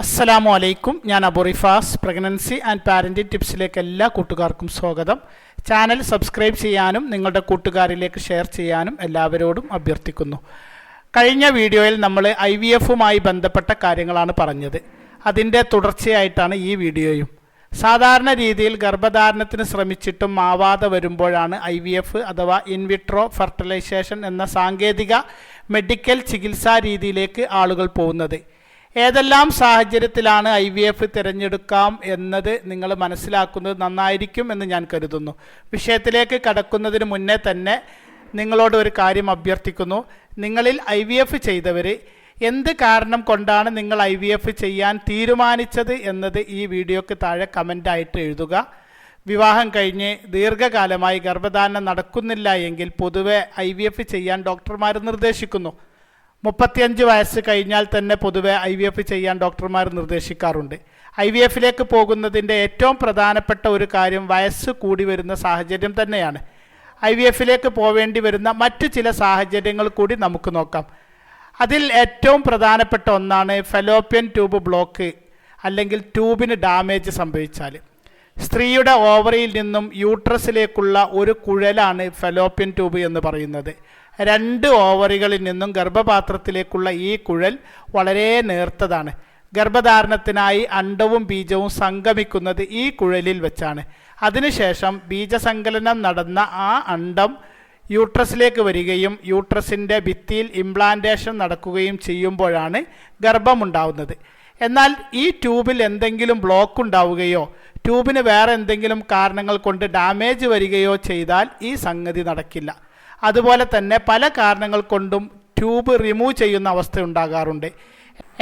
അസ്സലാമു അലൈക്കും. ഞാൻ Abu Rifas. Pregnancy and parenting ടിപ്സിലേക്ക് എല്ലാ കൂട്ടുകാർക്കും സ്വാഗതം. ചാനൽ സബ്സ്ക്രൈബ് ചെയ്യാനും നിങ്ങളുടെ കൂട്ടുകാരിലേക്ക് ഷെയർ ചെയ്യാനും എല്ലാവരോടും അഭ്യർത്ഥിക്കുന്നു. കഴിഞ്ഞ വീഡിയോയിൽ നമ്മൾ IVFുമായി ബന്ധപ്പെട്ട കാര്യങ്ങളാണ് പറഞ്ഞത്. അതിൻ്റെ തുടർച്ചയായിട്ടാണ് ഈ വീഡിയോയും. സാധാരണ രീതിയിൽ ഗർഭധാരണത്തിന് ശ്രമിച്ചിട്ടും ആവാതെ വരുമ്പോഴാണ് IVF അഥവാ ഇൻവിട്രോ ഫെർട്ടിലൈസേഷൻ എന്ന സാങ്കേതിക മെഡിക്കൽ ചികിത്സാ രീതിയിലേക്ക് ആളുകൾ പോകുന്നത്. ഏതെല്ലാം സാഹചര്യത്തിലാണ് IVF തിരഞ്ഞെടുക്കാം എന്നത് നിങ്ങൾ മനസ്സിലാക്കുന്നത് നന്നായിരിക്കും എന്ന് ഞാൻ കരുതുന്നു. വിഷയത്തിലേക്ക് കടക്കുന്നതിന് മുന്നേ തന്നെ നിങ്ങളോട് ഒരു കാര്യം അഭ്യർത്ഥിക്കുന്നു. നിങ്ങളിൽ IVF ചെയ്തവർ എന്ത് കാരണം കൊണ്ടാണ് നിങ്ങൾ IVF ചെയ്യാൻ തീരുമാനിച്ചത് എന്നത് ഈ വീഡിയോക്ക് താഴെ കമൻ്റായിട്ട് എഴുതുക. വിവാഹം കഴിഞ്ഞ് ദീർഘകാലമായി ഗർഭധാരണം നടക്കുന്നില്ല എങ്കിൽ പൊതുവെ IVF ചെയ്യാൻ ഡോക്ടർമാർ നിർദ്ദേശിക്കുന്നു. 35 വയസ്സ് കഴിഞ്ഞാൽ തന്നെ പൊതുവെ IVF ചെയ്യാൻ ഡോക്ടർമാർ നിർദ്ദേശിക്കാറുണ്ട്. IVFിലേക്ക് പോകുന്നതിൻ്റെ ഏറ്റവും പ്രധാനപ്പെട്ട ഒരു കാര്യം വയസ്സ് കൂടി വരുന്ന സാഹചര്യം തന്നെയാണ്. IVFിലേക്ക് പോവേണ്ടി വരുന്ന മറ്റു ചില സാഹചര്യങ്ങൾ കൂടി നമുക്ക് നോക്കാം. അതിൽ ഏറ്റവും പ്രധാനപ്പെട്ട ഒന്നാണ് ഫെലോപ്യൻ ട്യൂബ് ബ്ലോക്ക് അല്ലെങ്കിൽ ട്യൂബിന് ഡാമേജ് സംഭവിച്ചാൽ. സ്ത്രീയുടെ ഓവറിയിൽ നിന്നും യൂട്രസിലേക്കുള്ള ഒരു കുഴലാണ് ഫെലോപ്യൻ ട്യൂബ് എന്ന് പറയുന്നത്. 2 ഓവറികളിൽ നിന്നും ഗർഭപാത്രത്തിലേക്കുള്ള ഈ കുഴൽ വളരെ നേർത്തതാണ്. ഗർഭധാരണത്തിനായി അണ്ഡവും ബീജവും സംഗമിക്കുന്നത് ഈ കുഴലിൽ വെച്ചാണ്. അതിനുശേഷം ബീജസങ്കലനം നടന്ന ആ അണ്ഡം യൂട്രസിലേക്ക് വരികയും യൂട്രസിൻ്റെ ഭിത്തിയിൽ ഇംപ്ലാന്റേഷൻ നടക്കുകയും ചെയ്യുമ്പോഴാണ് ഗർഭമുണ്ടാവുന്നത്. എന്നാൽ ഈ ട്യൂബിൽ എന്തെങ്കിലും ബ്ലോക്ക് ഉണ്ടാവുകയോ ട്യൂബിന് വേറെ എന്തെങ്കിലും കാരണങ്ങൾ കൊണ്ട് ഡാമേജ് വരികയോ ചെയ്താൽ ഈ സംഗതി നടക്കില്ല. അതുപോലെ തന്നെ പല കാരണങ്ങൾ കൊണ്ടും ട്യൂബ് റിമൂവ് ചെയ്യുന്ന അവസ്ഥ ഉണ്ടാകാറുണ്ട്.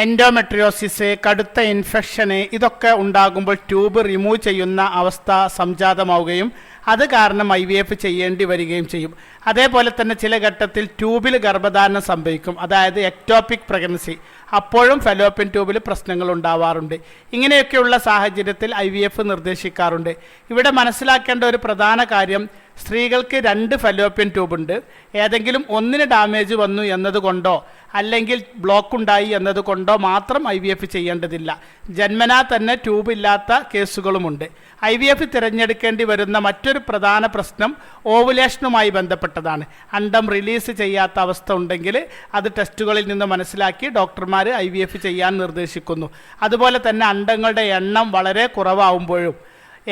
എൻഡോമെട്രിയോസിസ്, കടുത്ത ഇൻഫെക്ഷന് ഇതൊക്കെ ഉണ്ടാകുമ്പോൾ ട്യൂബ് റിമൂവ് ചെയ്യുന്ന അവസ്ഥ സംജാതമാവുകയും അത് കാരണം IVF ചെയ്യേണ്ടി വരികയും ചെയ്യും. അതേപോലെ തന്നെ ചില ഘട്ടത്തിൽ ട്യൂബിൽ ഗർഭധാരണം സംഭവിക്കും, അതായത് എക്ടോപിക് പ്രഗ്നൻസി. അപ്പോഴും ഫെലോപ്യൻ ട്യൂബിൽ പ്രശ്നങ്ങൾ ഉണ്ടാവാറുണ്ട്. ഇങ്ങനെയൊക്കെയുള്ള സാഹചര്യത്തിൽ IVF നിർദ്ദേശിക്കാറുണ്ട്. ഇവിടെ മനസ്സിലാക്കേണ്ട ഒരു പ്രധാന കാര്യം, സ്ത്രീകൾക്ക് 2 ഫെലോപ്യൻ ട്യൂബ് ഉണ്ട്. ഏതെങ്കിലും ഒന്നിന് ഡാമേജ് വന്നു എന്നതുകൊണ്ടോ അല്ലെങ്കിൽ ബ്ലോക്ക് ഉണ്ടായി എന്നതുകൊണ്ടോ മാത്രം IVF ചെയ്യേണ്ടതില്ല. ജന്മനാ തന്നെ ട്യൂബ് ഇല്ലാത്ത കേസുകളുമുണ്ട്. IVF തിരഞ്ഞെടുക്കേണ്ടി വരുന്ന മറ്റൊരു പ്രധാന പ്രശ്നം ഓവുലേഷനുമായി ബന്ധപ്പെട്ടതാണ്. അണ്ഡം റിലീസ് ചെയ്യാത്ത അവസ്ഥ ഉണ്ടെങ്കിൽ അത് ടെസ്റ്റുകളിൽ നിന്ന് മനസ്സിലാക്കി ഡോക്ടർമാർ IVF ചെയ്യാൻ നിർദ്ദേശിക്കുന്നു. അതുപോലെ തന്നെ അണ്ഡങ്ങളുടെ എണ്ണം വളരെ കുറവാകുമ്പോഴും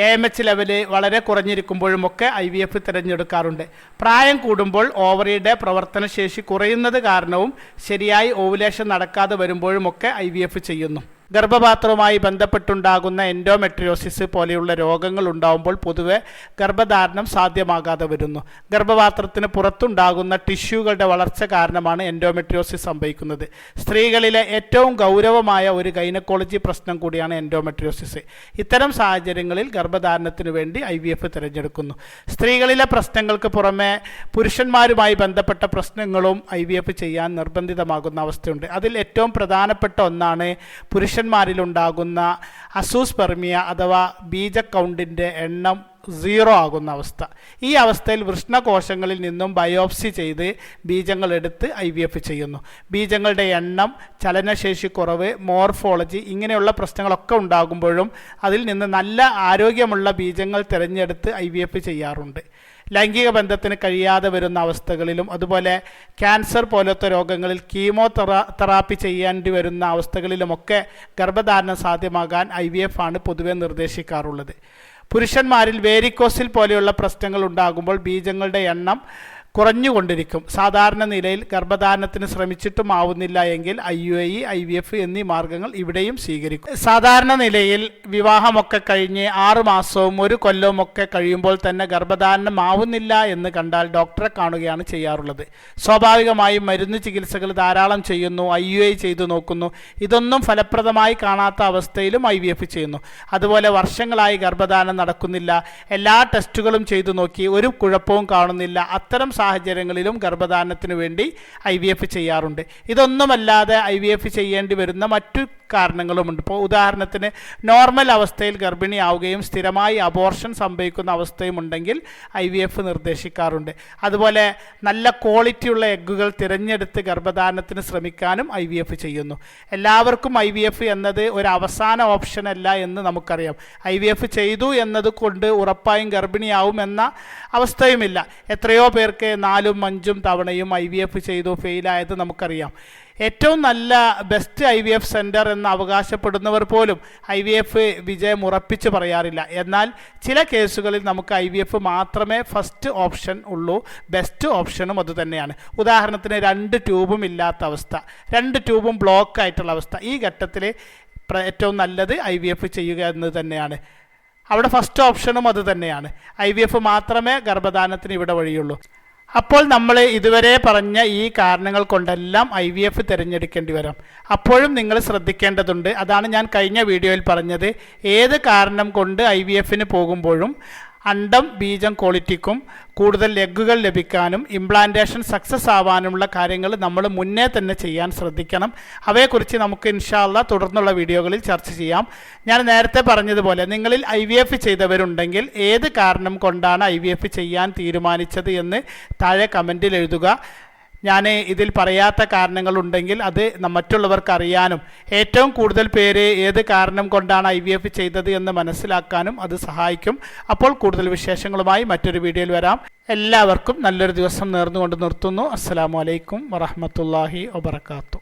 AMH ലെവല് വളരെ കുറഞ്ഞിരിക്കുമ്പോഴുമൊക്കെ IVF തിരഞ്ഞെടുക്കാറുണ്ട്. പ്രായം കൂടുമ്പോൾ ഓവറിയുടെ പ്രവർത്തനശേഷി കുറയുന്നത് കാരണവും ശരിയായി ഓവുലേഷൻ നടക്കാതെ വരുമ്പോഴുമൊക്കെ IVF ചെയ്യുന്നു. ഗർഭപാത്രവുമായി ബന്ധപ്പെട്ടുണ്ടാകുന്ന എൻഡോമെട്രിയോസിസ് പോലെയുള്ള രോഗങ്ങൾ ഉണ്ടാകുമ്പോൾ പൊതുവെ ഗർഭധാരണം സാധ്യമാകാതെ വരുന്നു. ഗർഭപാത്രത്തിന് പുറത്തുണ്ടാകുന്ന ടിഷ്യൂകളുടെ വളർച്ച കാരണമാണ് എൻഡോമെട്രിയോസിസ് സംഭവിക്കുന്നത്. സ്ത്രീകളിലെ ഏറ്റവും ഗൗരവമായ ഒരു ഗൈനക്കോളജി പ്രശ്നം കൂടിയാണ് എൻഡോമെട്രിയോസിസ്. ഇത്തരം സാഹചര്യങ്ങളിൽ ഗർഭധാരണത്തിന് വേണ്ടി IVF തിരഞ്ഞെടുക്കുന്നു. സ്ത്രീകളിലെ പ്രശ്നങ്ങൾക്ക് പുറമെ പുരുഷന്മാരുമായി ബന്ധപ്പെട്ട പ്രശ്നങ്ങളും IVF ചെയ്യാൻ നിർബന്ധിതമാകുന്ന അവസ്ഥയുണ്ട്. അതിൽ ഏറ്റവും പ്രധാനപ്പെട്ട ഒന്നാണ് പുരുഷന്മാരിലുണ്ടാകുന്ന അസൂസ്പെർമിയ അഥവാ ബീജ കൗണ്ടിൻ്റെ എണ്ണം 0 ആകുന്ന അവസ്ഥ. ഈ അവസ്ഥയിൽ വൃഷ്ണകോശങ്ങളിൽ നിന്നും ബയോപ്സി ചെയ്ത് ബീജങ്ങൾ എടുത്ത് IVF ചെയ്യുന്നു. ബീജങ്ങളുടെ എണ്ണം, ചലനശേഷി കുറവ്, മോർഫോളജി ഇങ്ങനെയുള്ള പ്രശ്നങ്ങളൊക്കെ ഉണ്ടാകുമ്പോഴും അതിൽ നിന്ന് നല്ല ആരോഗ്യമുള്ള ബീജങ്ങൾ തിരഞ്ഞെടുത്ത് IVF ചെയ്യാറുണ്ട്. ലൈംഗിക ബന്ധത്തിന് കഴിയാതെ വരുന്ന അവസ്ഥകളിലും അതുപോലെ ക്യാൻസർ പോലത്തെ രോഗങ്ങളിൽ കീമോതെറാപ്പി ചെയ്യേണ്ടി വരുന്ന അവസ്ഥകളിലുമൊക്കെ ഗർഭധാരണം സാധ്യമാകാൻ IVF ആണ് പൊതുവെ നിർദ്ദേശിക്കാറുള്ളത്. പുരുഷന്മാരിൽ വേരിക്കോസിൽ പോലെയുള്ള പ്രശ്നങ്ങൾ ഉണ്ടാകുമ്പോൾ ബീജങ്ങളുടെ എണ്ണം കുറഞ്ഞുകൊണ്ടിരിക്കും. സാധാരണ നിലയിൽ ഗർഭധാരണത്തിന് ശ്രമിച്ചിട്ടും ആവുന്നില്ല എങ്കിൽ IUI, IVF എന്നീ മാർഗങ്ങൾ ഇവിടെയും സ്വീകരിക്കും. സാധാരണ നിലയിൽ വിവാഹമൊക്കെ കഴിഞ്ഞ് 6 മാസവും 1 കൊല്ലവും ഒക്കെ കഴിയുമ്പോൾ തന്നെ ഗർഭധാരണം ആവുന്നില്ല എന്ന് കണ്ടാൽ ഡോക്ടറെ കാണുകയാണ് ചെയ്യാറുള്ളത്. സ്വാഭാവികമായും മരുന്ന് ചികിത്സകൾ ധാരാളം ചെയ്യുന്നു, IUI ചെയ്തു നോക്കുന്നു. ഇതൊന്നും ഫലപ്രദമായി കാണാത്ത അവസ്ഥയിലും IVF ചെയ്യുന്നു. അതുപോലെ വർഷങ്ങളായി ഗർഭധാരണം നടക്കുന്നില്ല, എല്ലാ ടെസ്റ്റുകളും ചെയ്തു നോക്കി, ഒരു കുഴപ്പവും കാണുന്നില്ല. അത്തരം സാഹചര്യങ്ങളിലും ഗർഭധാരണത്തിന് വേണ്ടി IVF ചെയ്യാറുണ്ട്. ഇതൊന്നുമല്ലാതെ IVF ചെയ്യേണ്ടി വരുന്ന മറ്റു കാരണങ്ങളുമുണ്ട്. ഇപ്പോൾ ഉദാഹരണത്തിന് നോർമൽ അവസ്ഥയിൽ ഗർഭിണിയാവുകയും സ്ഥിരമായി അബോർഷൻ സംഭവിക്കുന്ന അവസ്ഥയും ഉണ്ടെങ്കിൽ IVF നിർദ്ദേശിക്കാറുണ്ട്. അതുപോലെ നല്ല ക്വാളിറ്റിയുള്ള എഗ്ഗുകൾ തിരഞ്ഞെടുത്ത് ഗർഭധാരണത്തിന് ശ്രമിക്കാനും IVF ചെയ്യുന്നു. എല്ലാവർക്കും IVF എന്നത് ഒരു അവസാന ഓപ്ഷൻ അല്ല എന്ന് നമുക്കറിയാം. IVF ചെയ്തു എന്നതുകൊണ്ട് ഉറപ്പായും ഗർഭിണിയാവും എന്ന അവസ്ഥയുമില്ല. എത്രയോ പേർക്ക് 4ഉം 5ഉം തവണയും IVF ചെയ്തു ഫെയിലായത് നമുക്കറിയാം. ഏറ്റവും നല്ല ബെസ്റ്റ് IVF സെൻറ്റർ എന്ന് അവകാശപ്പെടുന്നവർ പോലും IVF വിജയം ഉറപ്പിച്ച് പറയാറില്ല. എന്നാൽ ചില കേസുകളിൽ നമുക്ക് IVF മാത്രമേ ഫസ്റ്റ് ഓപ്ഷൻ ഉള്ളൂ. ബെസ്റ്റ് ഓപ്ഷനും അതുതന്നെയാണ്. ഉദാഹരണത്തിന് 2 ട്യൂബും ഇല്ലാത്ത അവസ്ഥ, 2 ട്യൂബും ബ്ലോക്ക് ആയിട്ടുള്ള അവസ്ഥ. ഈ ഘട്ടത്തിൽ ഏറ്റവും നല്ലത് IVF ചെയ്യുക എന്നത് തന്നെയാണ്. അവിടെ ഫസ്റ്റ് ഓപ്ഷനും അത് തന്നെയാണ്. IVF മാത്രമേ ഗർഭധാരണത്തിന് ഇവിടെ വഴിയുള്ളൂ. അപ്പോൾ നമ്മൾ ഇതുവരെ പറഞ്ഞ ഈ കാരണങ്ങൾ കൊണ്ടെല്ലാം IVF തിരഞ്ഞെടുക്കേണ്ടി വരാം. അപ്പോഴും നിങ്ങൾ ശ്രദ്ധിക്കേണ്ടതുണ്ട്. അതാണ് ഞാൻ കഴിഞ്ഞ വീഡിയോയിൽ പറഞ്ഞത്. ഏത് കാരണം കൊണ്ട് IVFന് പോകുമ്പോഴും അണ്ടം ബീജം ക്വാളിറ്റിക്കും കൂടുതൽ എഗ്ഗുകൾ ലഭിക്കാനും ഇംപ്ലാന്റേഷൻ സക്സസ് ആവാനുമുള്ള കാര്യങ്ങൾ നമ്മൾ മുന്നേ തന്നെ ചെയ്യാൻ ശ്രദ്ധിക്കണം. അവയെക്കുറിച്ച് നമുക്ക് ഇൻഷാ അല്ലാഹ് തുടർന്നുള്ള വീഡിയോകളിൽ ചർച്ച ചെയ്യാം. ഞാൻ നേരത്തെ പറഞ്ഞതുപോലെ നിങ്ങളിൽ IVF ചെയ്തവരുണ്ടെങ്കിൽ ഏത് കാരണം കൊണ്ടാണ് IVF ചെയ്യാൻ തീരുമാനിച്ചത് എന്ന് താഴെ കമൻറ്റിൽ എഴുതുക. ഞാൻ ഇതിൽ പറയാത്ത കാരണങ്ങളുണ്ടെങ്കിൽ അത് മറ്റുള്ളവർക്ക് അറിയാനും ഏറ്റവും കൂടുതൽ പേര് ഏത് കാരണം കൊണ്ടാണ് IVF ചെയ്തത് എന്ന് മനസ്സിലാക്കാനും അത് സഹായിക്കും. അപ്പോൾ കൂടുതൽ വിശേഷങ്ങളുമായി മറ്റൊരു വീഡിയോയിൽ വരാം. എല്ലാവർക്കും നല്ലൊരു ദിവസം നേർന്നുകൊണ്ട് നിർത്തുന്നു. അസ്സലാമു അലൈക്കും വറഹ്മത്തുള്ളാഹി വബറകാതുഹു.